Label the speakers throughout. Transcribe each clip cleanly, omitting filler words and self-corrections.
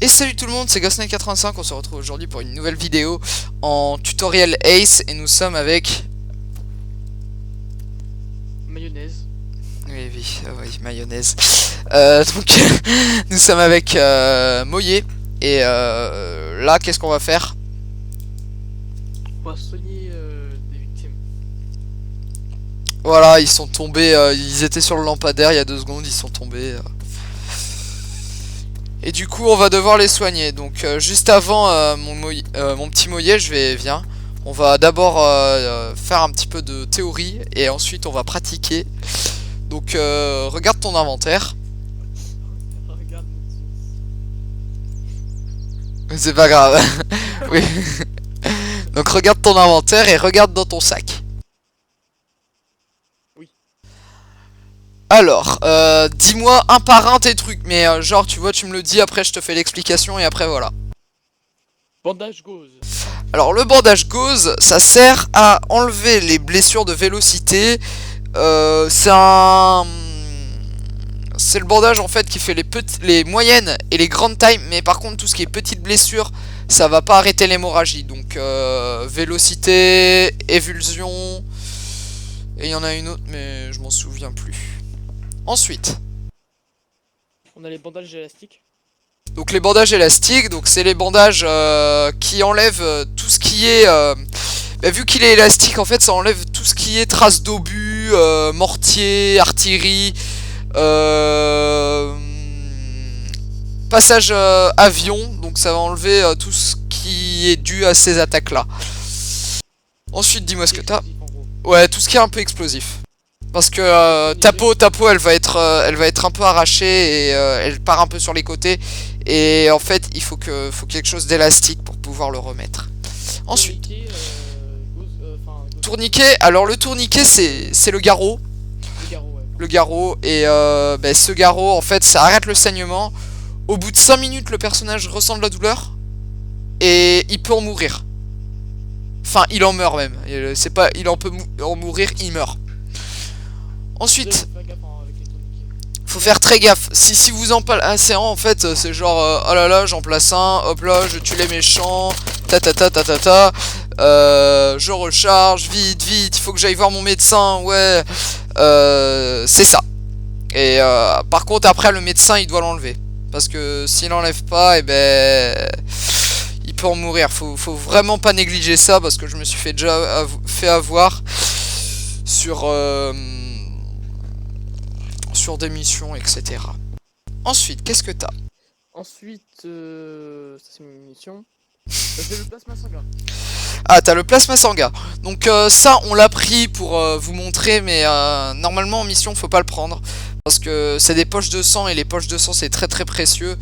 Speaker 1: Et salut tout le monde, c'est GhostKnight85, on se retrouve aujourd'hui pour une nouvelle vidéo en tutoriel Ace et nous sommes avec...
Speaker 2: Mayonnaise.
Speaker 1: Oui, mayonnaise. Donc nous sommes avec Moyer et là qu'est-ce qu'on va faire?
Speaker 2: On va soigner des victimes.
Speaker 1: Voilà, ils sont tombés, ils étaient sur le lampadaire il y a 2 secondes, ils sont tombés. Et du coup on va devoir les soigner. Donc juste avant mon petit Moyer, viens. On va d'abord faire un petit peu de théorie et ensuite on va pratiquer. Donc regarde ton inventaire.
Speaker 2: Regarde mon source.
Speaker 1: C'est pas grave. Oui. Donc regarde ton inventaire et regarde dans ton sac.
Speaker 2: Oui.
Speaker 1: Alors, dis-moi un par un tes trucs, mais genre tu vois, tu me le dis, après je te fais l'explication et après voilà.
Speaker 2: Bandage gauze.
Speaker 1: Alors le bandage gauze, ça sert à enlever les blessures de vélocité. C'est le bandage en fait qui fait les moyennes et les grandes tailles, mais par contre tout ce qui est petites blessures, ça va pas arrêter l'hémorragie. Donc vélocité, évulsion, et il y en a une autre mais je m'en souviens plus. Ensuite,
Speaker 2: On a les bandages élastiques.
Speaker 1: donc les bandages élastiques, donc c'est les bandages qui enlèvent tout ce qui est... vu qu'il est élastique, en fait ça enlève tout ce qui est traces d'obus, mortier, artillerie, passage avion, donc ça va enlever tout ce qui est dû à ces attaques là. Ensuite dis-moi ce que t'as.
Speaker 2: Explosif, en gros.
Speaker 1: Ouais, tout ce qui est un peu explosif. Parce que ta peau elle va être un peu arrachée et elle part un peu sur les côtés. Et en fait il faut quelque chose d'élastique pour pouvoir le remettre. Ensuite,
Speaker 2: Tourniquet, gauze,
Speaker 1: tourniquet, alors le tourniquet c'est le garrot.
Speaker 2: le garrot, ouais.
Speaker 1: Le garrot et ce garrot en fait ça arrête le saignement. Au bout de 5 minutes le personnage ressent de la douleur et il peut en mourir. Enfin il en meurt même, c'est pas il en peut en mourir, il meurt. Ensuite,
Speaker 2: Fais gaffe avec les tourniquets.
Speaker 1: faut faire très gaffe. Si vous en placez un en fait c'est genre oh là là j'en place un, hop là je tue les méchants, je recharge, vite, il faut que j'aille voir mon médecin, ouais, c'est ça. Et par contre après le médecin il doit l'enlever. Parce que s'il l'enlève pas, et il peut en mourir. Faut vraiment pas négliger ça parce que je me suis déjà fait avoir sur des missions, etc. Ensuite, qu'est-ce que t'as?
Speaker 2: Ensuite, ça c'est mes munitions. J'ai le plasma sanguin.
Speaker 1: Ah, t'as le plasma sanguin. Donc ça, on l'a pris pour vous montrer, mais normalement en mission, faut pas le prendre. Parce que c'est des poches de sang, et les poches de sang, c'est très très précieux.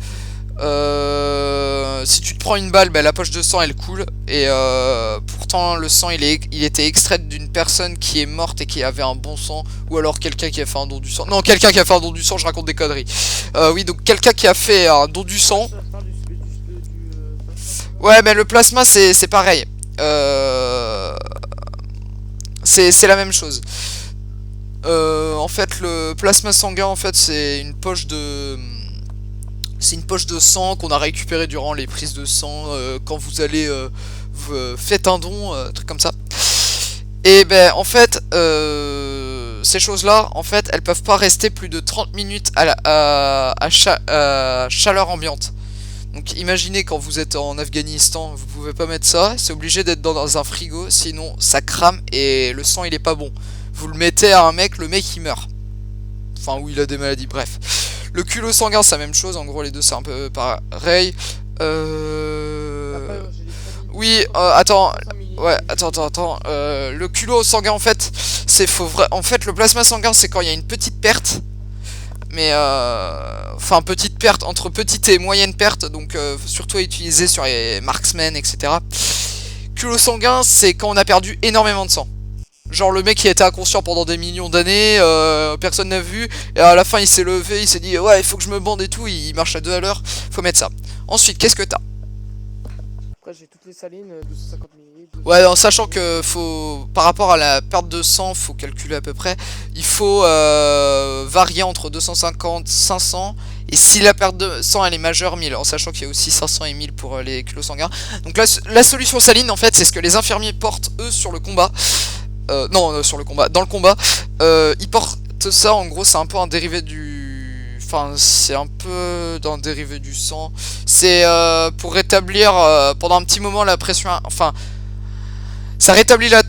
Speaker 1: Si tu te prends une balle, la poche de sang, elle coule. Et pourtant, le sang, il était extrait d'une personne qui est morte et qui avait un bon sang. Ou alors quelqu'un qui a fait un don du sang. Non, quelqu'un qui a fait un don du sang, je raconte des conneries. Oui, donc quelqu'un qui a fait un don du sang. Ouais, mais le plasma, c'est pareil. C'est la même chose. En fait, le plasma sanguin, en fait, c'est une poche de sang qu'on a récupéré durant les prises de sang quand vous allez faites un don, truc comme ça. Et en fait, ces choses-là, en fait, elles peuvent pas rester plus de 30 minutes à chaleur ambiante. Donc imaginez quand vous êtes en Afghanistan, vous pouvez pas mettre ça, c'est obligé d'être dans un frigo, sinon ça crame et le sang il est pas bon. Vous le mettez à un mec, le mec il meurt. Enfin, ou il a des maladies, bref. Le culot sanguin c'est la même chose, en gros les deux c'est un peu pareil. Oui, attends. Ouais, attends. Le culot sanguin en fait, en fait le plasma sanguin c'est quand il y a une petite perte. Mais enfin petite perte, entre petite et moyenne perte, donc surtout à utiliser sur les marksmen, etc. Culot sanguin, c'est quand on a perdu énormément de sang. Genre le mec qui était inconscient pendant des millions d'années, personne n'a vu, et à la fin il s'est levé, il s'est dit ouais il faut que je me bande et tout, il marche à 2 à l'heure, faut mettre ça. Ensuite, qu'est-ce que t'as?
Speaker 2: Après j'ai toutes les salines, 250 ml.
Speaker 1: Ouais, en sachant que faut, par rapport à la perte de sang, faut calculer à peu près. Il faut varier entre 250, 500 Et si la perte de sang elle est majeure, 1000, en sachant qu'il y a aussi 500 et 1000 pour les kilos sanguins. Donc la solution saline en fait c'est ce que les infirmiers portent eux sur le combat. Sur le combat, dans le combat. Ils portent ça, en gros c'est un peu un dérivé du... Enfin c'est un peu d'un dérivé du sang. C'est pour rétablir pendant un petit moment la pression... Enfin ça rétablit la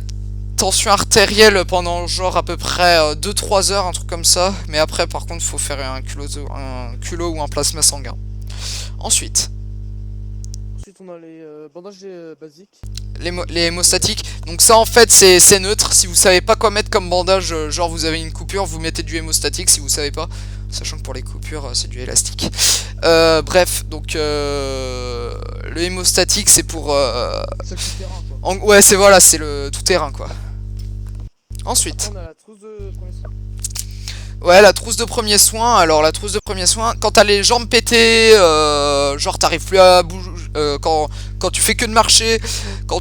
Speaker 1: tension artérielle pendant genre à peu près 2-3 heures, un truc comme ça. Mais après par contre faut faire un culot ou un plasma sanguin. Ensuite
Speaker 2: on a les bandages basiques.
Speaker 1: Les hémostatiques. Donc ça en fait c'est neutre. Si vous savez pas quoi mettre comme bandage, genre vous avez une coupure, vous mettez du hémostatique. Si vous savez pas, sachant que pour les coupures c'est du élastique. Bref, donc le hémostatique c'est pour...
Speaker 2: C'est le tout-terrain quoi.
Speaker 1: Ouais c'est voilà, c'est le tout-terrain quoi. Ensuite
Speaker 2: après, on a la trousse de premier soin.
Speaker 1: Ouais, la trousse de premier soin. Alors la trousse de premier soin, quand t'as les jambes pétées, genre t'arrives plus à bouger, quand tu fais que de marcher, quand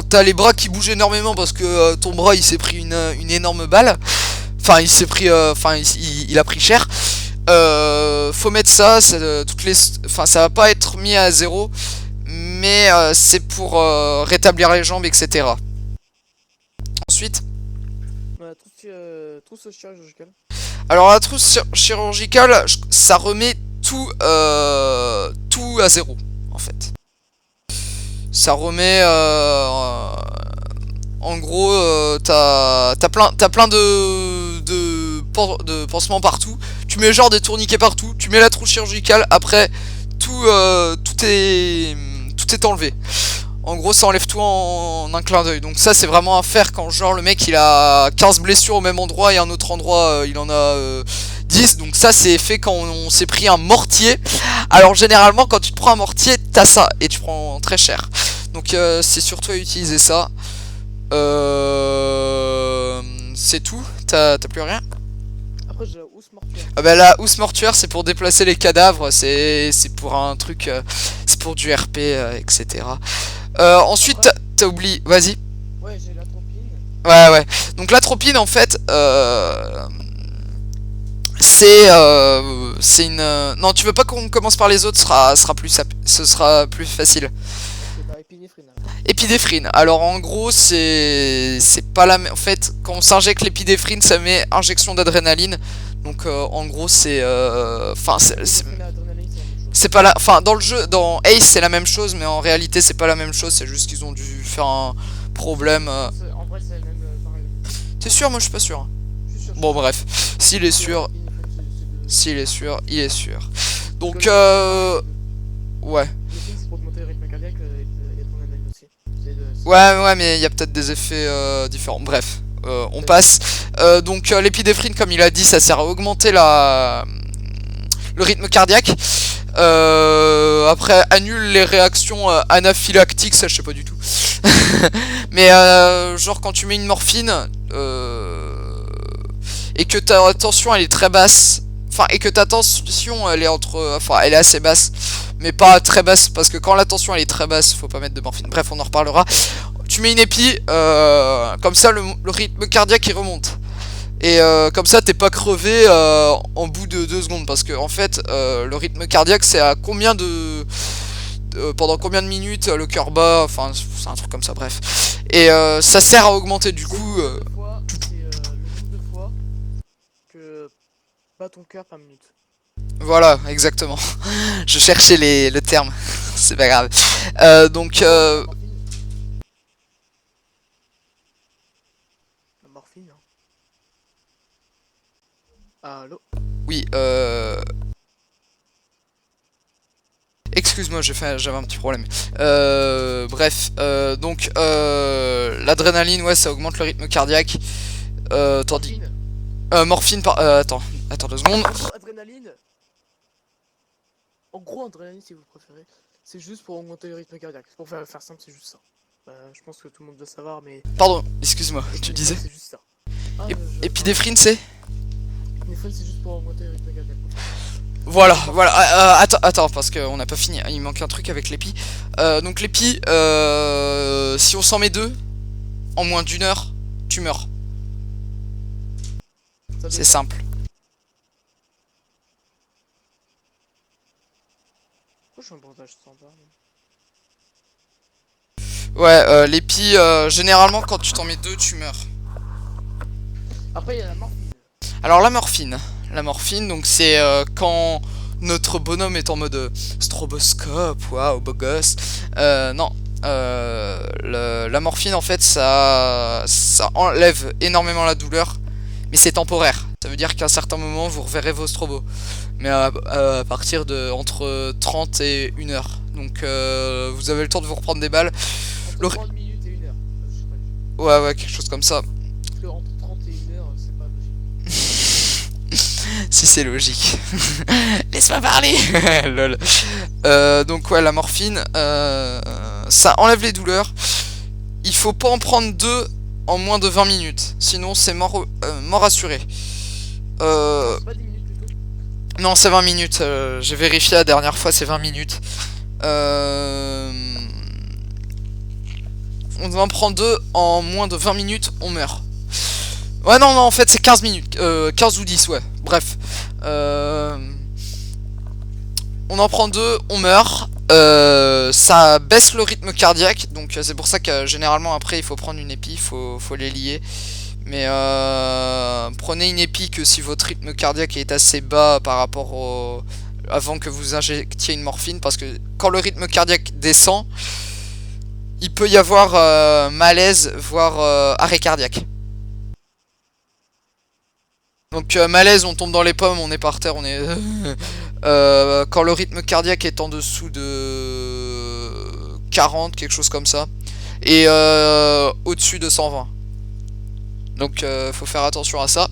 Speaker 1: t'as les bras qui bougent énormément parce que ton bras il s'est pris une énorme balle, enfin il s'est pris, il a pris cher. Faut mettre ça, ça va pas être mis à zéro, mais c'est pour rétablir les jambes, etc. Ensuite,
Speaker 2: la trousse chirurgicale.
Speaker 1: alors la trousse chirurgicale, ça remet tout à zéro en fait. Ça remet en gros t'as plein de pansements partout. Tu mets genre des tourniquets partout. Tu mets la trousse chirurgicale. Après tout est enlevé. En gros ça enlève tout en un clin d'œil. Donc ça c'est vraiment à faire quand genre le mec il a 15 blessures au même endroit et un autre endroit il en a 10. Donc ça c'est fait quand on s'est pris un mortier. Alors généralement quand tu te prends un mortier t'as ça et tu prends très cher. Donc c'est surtout à utiliser ça. C'est tout. T'as plus rien.
Speaker 2: Après j'ai la housse mortuaire.
Speaker 1: Ah bah la housse mortuaire c'est pour déplacer les cadavres. C'est pour un truc, c'est pour du RP, etc. Ensuite, t'as oublié. Vas-y.
Speaker 2: Ouais, j'ai l'atropine.
Speaker 1: Ouais. Donc l'atropine, en fait, c'est une. Non, tu veux pas qu'on commence par les autres, ce sera plus facile.
Speaker 2: C'est pas épinéphrine.
Speaker 1: Épinéphrine. Alors en gros, c'est pas la même. En fait, quand on s'injecte l'épinéphrine, ça met injection d'adrénaline. Donc en gros, c'est. Enfin, c'est pas la... Enfin, dans le jeu, dans Ace, c'est la même chose, mais en réalité, c'est pas la même chose. C'est juste qu'ils ont dû faire un problème.
Speaker 2: En vrai, c'est même pareil.
Speaker 1: T'es sûr? Moi, je suis pas sûr.
Speaker 2: Je suis sûr.
Speaker 1: Bon, bref. S'il est sûr, il est sûr. Donc, ouais.
Speaker 2: C'est pour augmenter le rythme cardiaque et ton adrénaline aussi.
Speaker 1: Ouais, mais il y a peut-être des effets différents. Bref, on passe. Donc, l'épinéphrine, comme il a dit, ça sert à augmenter le rythme cardiaque. Après annule les réactions anaphylactiques, ça je sais pas du tout. Mais genre quand tu mets une morphine et que ta tension elle est très basse, enfin et que ta tension elle est elle est assez basse, mais pas très basse parce que quand la tension elle est très basse, faut pas mettre de morphine. Bref, on en reparlera. Tu mets une épi, comme ça le rythme cardiaque il remonte. Et comme ça t'es pas crevé en bout de 2 secondes. Parce que en fait le rythme cardiaque c'est à combien pendant combien de minutes le cœur bat. Enfin c'est un truc comme ça, bref. Et ça sert à augmenter du coup
Speaker 2: le nombre de fois que bat ton cœur par minute.
Speaker 1: Voilà, exactement. Je cherchais le terme. C'est pas grave. Donc
Speaker 2: La morphine. Allô?
Speaker 1: oui, excuse-moi, j'avais un petit problème. Bref, donc l'adrénaline, ouais, ça augmente le rythme cardiaque. Tandis... morphine par... attends 2 secondes.
Speaker 2: Adrénaline. En gros, adrénaline, si vous préférez, c'est juste pour augmenter le rythme cardiaque. Pour faire simple, c'est juste ça. Je pense que tout le monde doit savoir, mais...
Speaker 1: Pardon, excuse-moi, tu disais.
Speaker 2: C'est juste ça.
Speaker 1: Épinéphrine, c'est
Speaker 2: Épinéphrine, c'est juste pour augmenter le rythme cardiaque.
Speaker 1: Voilà. Attends, parce qu'on n'a pas fini. Il manque un truc avec l'épi. Donc l'épi, si on s'en met 2, en moins d'1 heure, tu meurs. C'est
Speaker 2: dépend.
Speaker 1: simple.
Speaker 2: Pourquoi je suis un bandage sans barre?
Speaker 1: Ouais, l'épi, généralement quand tu t'en mets deux, tu meurs.
Speaker 2: Après, il y a la morphine.
Speaker 1: Alors la morphine. La morphine, donc c'est quand notre bonhomme est en mode stroboscope, waouh, beau gosse. Non. La morphine, en fait, ça enlève énormément la douleur, mais c'est temporaire. Ça veut dire qu'à un certain moment, vous reverrez vos strobos. Mais à partir de entre 30 et 1 heure. Donc vous avez le temps de vous reprendre des balles.
Speaker 2: Entre 30 minutes et 1 heure. Je sais pas.
Speaker 1: Ouais, quelque chose comme ça.
Speaker 2: Parce que entre 30 et 1 heure, c'est pas logique.
Speaker 1: Si c'est logique. Laisse-moi parler. Lol. Donc ouais, la morphine, ça enlève les douleurs. Il faut pas en prendre deux en moins de 20 minutes. Sinon c'est mort, mort assuré.
Speaker 2: C'est pas 10 minutes plutôt.
Speaker 1: Non, c'est 20 minutes. J'ai vérifié la dernière fois, c'est 20 minutes. On en prend deux en moins de 20 minutes, on meurt. Ouais, non, en fait, c'est 15 minutes. 15 ou 10, ouais. Bref. On en prend deux, on meurt. Ça baisse le rythme cardiaque. Donc, c'est pour ça que généralement, après, il faut prendre une épi. Faut les lier. Mais prenez une épi que si votre rythme cardiaque est assez bas par rapport au... avant que vous injectiez une morphine. Parce que quand le rythme cardiaque descend, il peut y avoir malaise, voire arrêt cardiaque. Donc malaise, on tombe dans les pommes, on est par terre, on est... quand le rythme cardiaque est en dessous de 40, quelque chose comme ça. Et au-dessus de 120. Donc faut faire attention à ça.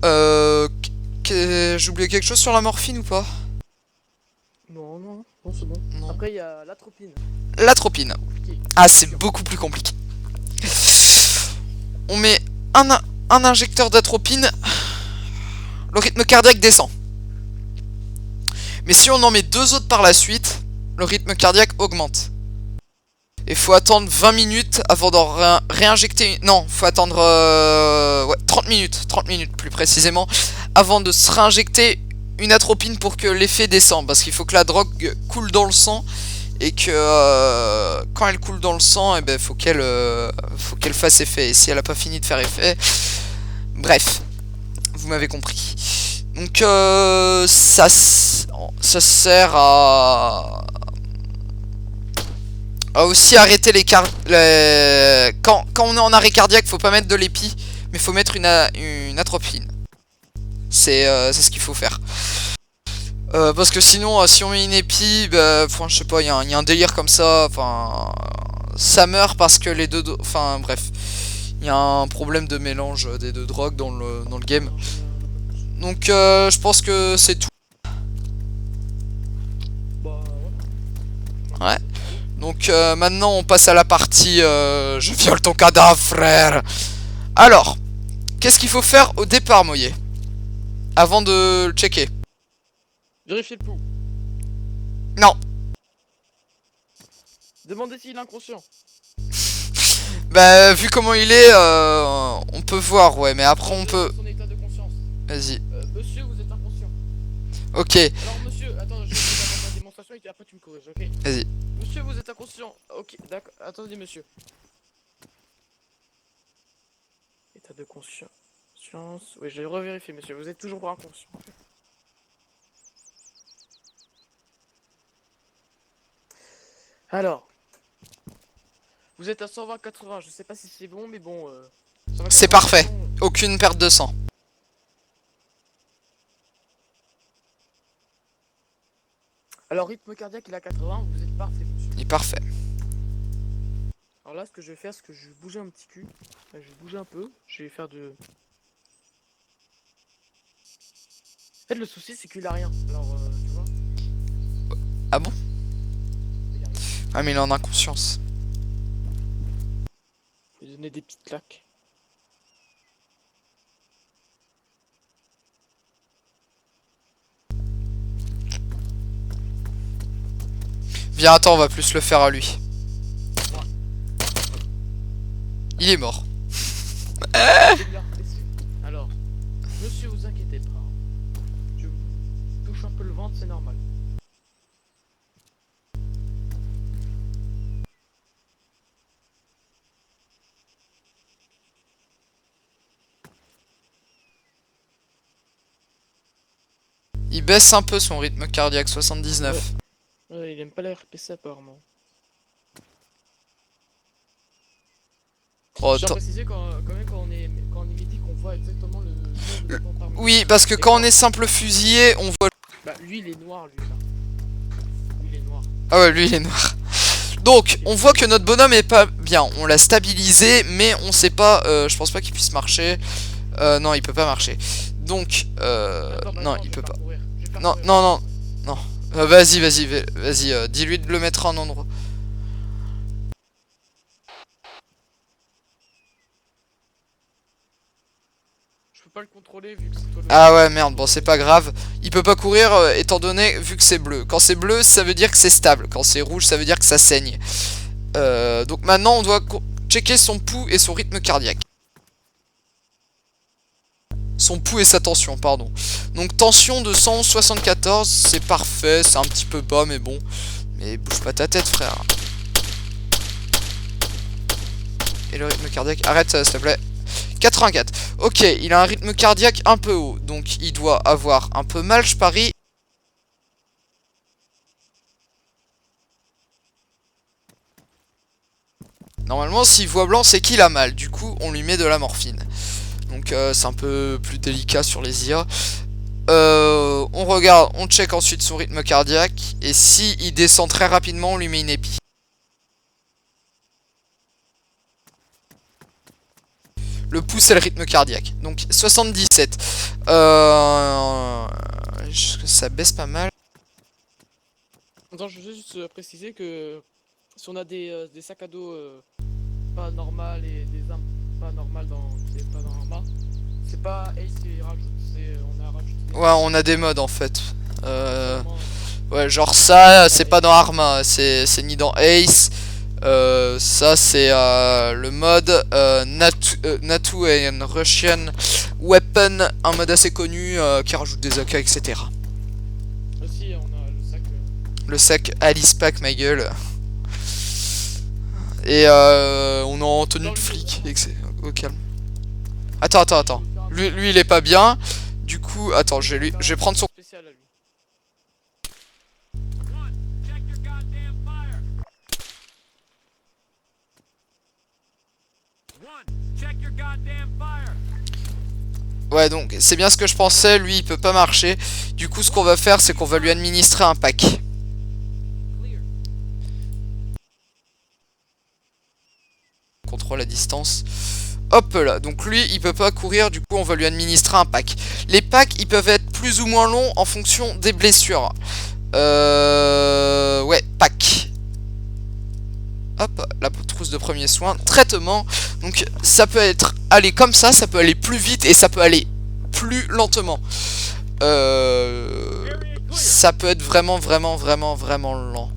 Speaker 1: J'ai oublié quelque chose sur la morphine ou pas?
Speaker 2: Non, c'est bon.
Speaker 1: Non.
Speaker 2: Après, il y a l'atropine.
Speaker 1: L'atropine.
Speaker 2: Compliqué.
Speaker 1: Ah, c'est beaucoup plus compliqué. On met un injecteur d'atropine, le rythme cardiaque descend. Mais si on en met deux autres par la suite, le rythme cardiaque augmente. Et faut attendre 20 minutes avant d'en réinjecter une... Non, faut attendre ouais, 30 minutes plus précisément, avant de se réinjecter une atropine pour que l'effet descende. Parce qu'il faut que la drogue coule dans le sang. Et que quand elle coule dans le sang, eh ben, faut qu'elle fasse effet. Et si elle n'a pas fini de faire effet... Bref, vous m'avez compris. Donc ça sert à aussi arrêter quand on est en arrêt cardiaque, faut pas mettre de l'épi, mais faut mettre une atropine. C'est ce qu'il faut faire. Parce que sinon, si on met une épi, bah, enfin, je sais pas, il y a un délire comme ça, enfin, ça meurt parce que les deux, enfin, bref, il y a un problème de mélange des deux drogues dans le game. Donc, je pense que c'est tout.
Speaker 2: Bah,
Speaker 1: Ouais. Donc, maintenant, on passe à la partie je viole ton cadavre, frère. Alors, qu'est-ce qu'il faut faire au départ, Moyer, avant de le checker?
Speaker 2: vérifiez le pouls.
Speaker 1: Non.
Speaker 2: Demandez s'il est inconscient.
Speaker 1: Bah, vu comment il est, on peut voir, ouais, mais après on peut...
Speaker 2: Son état de conscience.
Speaker 1: Vas-y.
Speaker 2: Monsieur, vous êtes inconscient.
Speaker 1: Ok,
Speaker 2: Alors, monsieur, attends, je vais faire ma démonstration et après tu me corriges, ok?
Speaker 1: vas-y.
Speaker 2: Monsieur, vous êtes inconscient. Ok, d'accord. Attendez, monsieur. État de conscience. Oui, je vais revérifier, monsieur. Vous êtes toujours pas inconscient. Alors. Vous êtes à 120-80. Je sais pas si c'est bon, mais bon. 120,
Speaker 1: C'est
Speaker 2: 80,
Speaker 1: parfait.
Speaker 2: bon.
Speaker 1: Aucune perte de sang.
Speaker 2: Alors, rythme cardiaque, il est à 80. Vous êtes parfait, monsieur.
Speaker 1: Il est parfait.
Speaker 2: Alors là, ce que je vais faire, c'est que je vais bouger un petit cul. Là, je vais bouger un peu. Je vais faire de... En fait, le souci, c'est qu'il a rien. Alors, tu vois.
Speaker 1: Ah bon?
Speaker 2: Il a rien.
Speaker 1: Ah, mais il est en inconscience.
Speaker 2: Je vais donner des petites claques.
Speaker 1: Viens, attends, on va plus le faire à lui. Il est mort.
Speaker 2: Je vais lui replacer. Alors, touche un peu le ventre, c'est normal.
Speaker 1: Il baisse un peu son rythme cardiaque, 79.
Speaker 2: Ouais, il aime pas la RPC apparemment.
Speaker 1: Oh,
Speaker 2: Je tiens à préciser quand même quand on est médic, on voit exactement le nombre de temps par minute.
Speaker 1: oui, parce que quand on est simple fusillé, on voit...
Speaker 2: Bah lui il est noir lui là. Lui il est noir.
Speaker 1: Ah ouais, lui il est noir. Donc, on voit que notre bonhomme est pas bien. On l'a stabilisé, mais on sait pas... je pense pas qu'il puisse marcher. Non, il peut pas marcher. Donc,
Speaker 2: Attends, bah
Speaker 1: non,
Speaker 2: je
Speaker 1: il
Speaker 2: vais
Speaker 1: peut
Speaker 2: faire
Speaker 1: pas.
Speaker 2: courir. Je vais faire
Speaker 1: Non,
Speaker 2: courir.
Speaker 1: non, non, non. Vas-y, dis-lui de le mettre en endroit.
Speaker 2: Je peux pas le contrôler vu que c'est toi le...
Speaker 1: Ah ouais, merde, bon, c'est pas grave. Il peut pas courir étant donné vu que c'est bleu. Quand c'est bleu, ça veut dire que c'est stable. Quand c'est rouge, ça veut dire que ça saigne. Donc maintenant, on doit checker son pouls et son rythme cardiaque. Son pouls et sa tension, pardon. Donc tension de 174, c'est parfait. C'est un petit peu bas, mais bon. Mais bouge pas ta tête, frère. Et le rythme cardiaque, arrête ça, s'il te plaît. 84. Ok, il a un rythme cardiaque un peu haut. Donc il doit avoir un peu mal, je parie. Normalement, s'il voit blanc, c'est qu'il a mal. Du coup, on lui met de la morphine. Donc c'est un peu plus délicat sur les IA. On regarde, on check ensuite son rythme cardiaque. Et si il descend très rapidement, on lui met une épi. Le pouce et le rythme cardiaque. Donc 77. Ça baisse pas mal.
Speaker 2: Attends, je veux juste préciser que si on a des sacs à dos pas normal et des armes pas normales qui est pas dans l'arma, c'est pas Ace qui rajoute, c'est on a rajouté des...
Speaker 1: Ouais, on a des modes en fait. Ouais, genre ça, c'est pas dans Arma, c'est ni dans Ace. Ça, c'est le mode NATO and Russian Weapon, un mode assez connu qui rajoute des AK, etc.
Speaker 2: Aussi, on a le sac.
Speaker 1: Le sac Alice Pack, ma gueule. Et on est en tenue de flic. Au calme. Attends. Lui, il est pas bien. Du coup, attends, je vais prendre son...
Speaker 2: Spécial à lui.
Speaker 1: Ouais, donc c'est bien ce que je pensais, lui il peut pas marcher. Du coup, ce qu'on va faire, c'est qu'on va lui administrer un pack. Contrôle à distance. Hop là, donc lui il peut pas courir, du coup on va lui administrer un pack. Les packs ils peuvent être plus ou moins longs en fonction des blessures. Ouais, pack. Hop, la trousse de premiers soins, traitement. Donc ça peut aller comme ça peut aller plus vite et ça peut aller plus lentement. Ça peut être vraiment lent.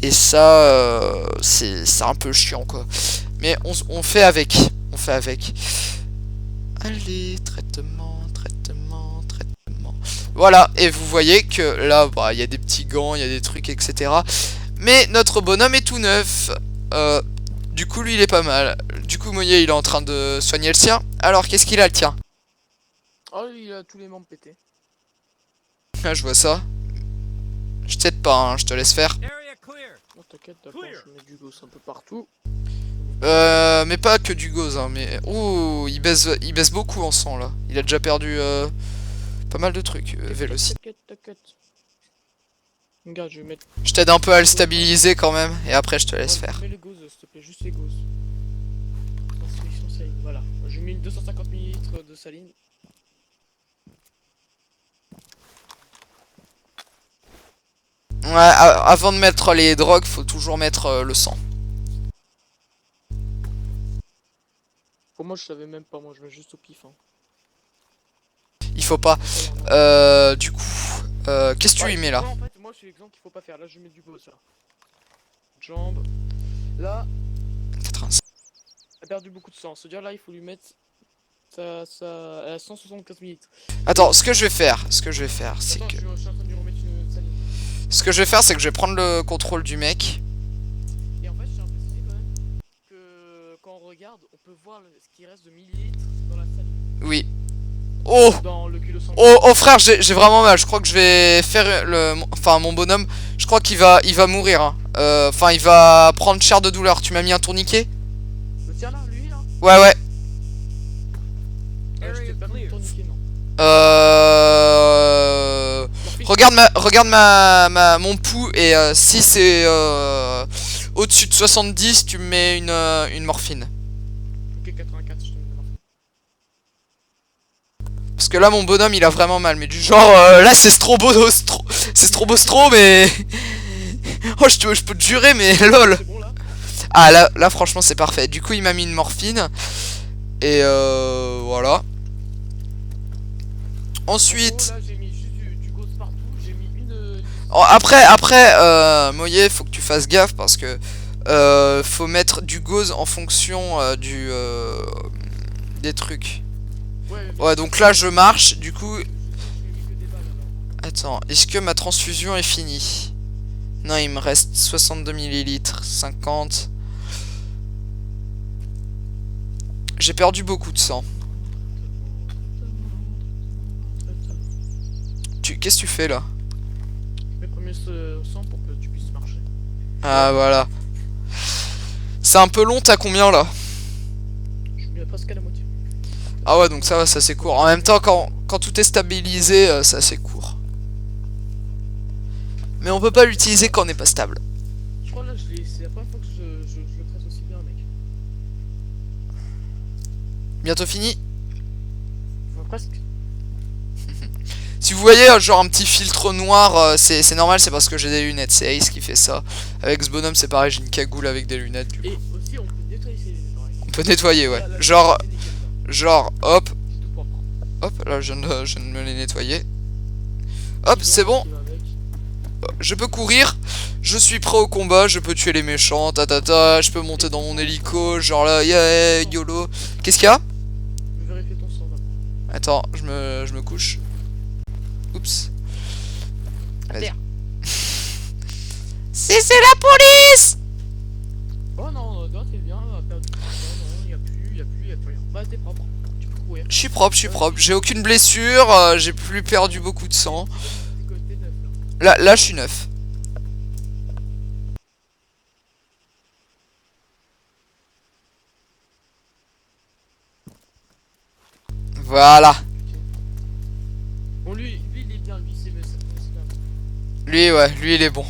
Speaker 1: Et ça, c'est un peu chiant quoi. Mais on fait avec. On fait avec. Allez, traitement. Voilà, et vous voyez que là, bah, il y a des petits gants, il y a des trucs, etc. Mais notre bonhomme est tout neuf. Du coup, lui, il est pas mal. Du coup, Moyer, il est en train de soigner le sien. Alors, qu'est-ce qu'il a, le tien?
Speaker 2: Oh, il a tous les membres pétés.
Speaker 1: Ah, je vois ça. Je t'aide pas, hein, je te laisse faire.
Speaker 2: Non, t'inquiète, d'accord, je mets du gosse un peu partout.
Speaker 1: Mais pas que du gauze, hein, mais... Ouh, il baisse beaucoup en sang, là. Il a déjà perdu pas mal de trucs. Vélocité.
Speaker 2: T'inquiète. Regarde, je vais mettre...
Speaker 1: Je t'aide un peu à le stabiliser quand même, et après je te laisse faire.
Speaker 2: Mets les gauzes, s'il te plaît, juste les gauzes. Solution saline, voilà. J'ai mis 250 ml de saline.
Speaker 1: Ouais, avant de mettre les drogues, faut toujours mettre le sang.
Speaker 2: Pour moi, je savais même pas, moi je mets juste au pif. Hein.
Speaker 1: Il faut pas. Du coup, qu'est-ce que tu y mets là?
Speaker 2: En fait, moi c'est l'exemple qu'il faut pas faire. Là, je mets du gauze là. Jambes. Là,
Speaker 1: 85.
Speaker 2: elle a perdu beaucoup de sang. C'est-à-dire là, il faut lui mettre ça à 175 ml.
Speaker 1: Attends, ce que je vais faire, c'est
Speaker 2: Attends,
Speaker 1: que...
Speaker 2: je suis en train de lui remettre
Speaker 1: Ce que je vais faire, c'est que je vais prendre le contrôle du mec.
Speaker 2: Et en fait, je tiens à préciser quand même que quand on regarde, on peut voir ce qui reste de millilitres dans la salle.
Speaker 1: Oui. Oh!
Speaker 2: Dans le kilo sanguin.
Speaker 1: Oh, oh frère, j'ai vraiment mal. Je crois que je vais faire le... Enfin, mon bonhomme, je crois qu'il va mourir. Hein. Enfin, il va prendre cher de douleur. Tu m'as mis un tourniquet?
Speaker 2: Le tien là, lui là?
Speaker 1: Ouais, ouais.
Speaker 2: Je t'ai pas mis le tourniquet, non. Morphine.
Speaker 1: Regarde mon pouls et si c'est au-dessus de 70, tu me mets une morphine.
Speaker 2: Ok, 84, je te mets la morphine.
Speaker 1: Parce que là, mon bonhomme, il a vraiment mal. Mais du genre, là, c'est c'est strobostro, mais... Oh, je peux te jurer, mais lol.
Speaker 2: C'est bon là?
Speaker 1: Ah, là, franchement, c'est parfait. Du coup, il m'a mis une morphine. Et voilà. Ensuite...
Speaker 2: En gros, là, j'ai mis juste du gauze partout. J'ai mis une.
Speaker 1: Après, Moyer, faut que tu fasses gaffe parce que faut mettre du gauze en fonction des trucs. Ouais, donc là je marche, du coup.
Speaker 2: J'ai mis que des balles alors.
Speaker 1: Attends, est-ce que ma transfusion est finie? Non, il me reste 62 millilitres, 50. J'ai perdu beaucoup de sang. Qu'est-ce que tu fais là?
Speaker 2: Mes premiers sang pour que tu puisses marcher.
Speaker 1: Ah voilà. C'est un peu long, t'as combien là?
Speaker 2: Je suis presque à la moitié.
Speaker 1: Ah ouais, donc ça va, ça c'est court. En même temps, quand tout est stabilisé, ça c'est court. Mais on peut pas l'utiliser quand on n'est pas stable.
Speaker 2: Je crois là, c'est la première fois que je le trace aussi bien, mec.
Speaker 1: Bientôt fini.
Speaker 2: Enfin, presque.
Speaker 1: Si vous voyez genre un petit filtre noir, c'est normal, c'est parce que j'ai des lunettes. C'est Ace qui fait ça. Avec ce bonhomme, c'est pareil, j'ai une cagoule avec des lunettes. Du coup.
Speaker 2: Et aussi, on peut nettoyer ses lunettes, pareil.
Speaker 1: On peut nettoyer, ouais.
Speaker 2: Là,
Speaker 1: Genre,
Speaker 2: c'est nickel, là.
Speaker 1: genre, hop,
Speaker 2: C'est tout propre.
Speaker 1: hop, là je viens de me les nettoyer. Hop, c'est bon.
Speaker 2: Qui va avec.
Speaker 1: Je peux courir. Je suis prêt au combat. Je peux tuer les méchants. Ta. Je peux monter dans mon hélico. Genre là, yeah, YOLO. Qu'est-ce qu'il y a?
Speaker 2: Je vais vérifier ton sang d'abord.
Speaker 1: Attends, je me couche. Oups.
Speaker 2: À
Speaker 1: Vas-y.
Speaker 2: terre.
Speaker 1: C'est la police!
Speaker 2: Oh non, toi t'es bien, perdu. Non, non, y'a plus rien. Bah t'es propre, tu peux courir.
Speaker 1: Je suis propre. J'ai aucune blessure. J'ai plus perdu beaucoup de sang.
Speaker 2: T'es neuf là.
Speaker 1: Là, je suis neuf. Voilà.
Speaker 2: Bon lui il est bien, lui c'est bien.
Speaker 1: Lui, ouais, lui il est bon.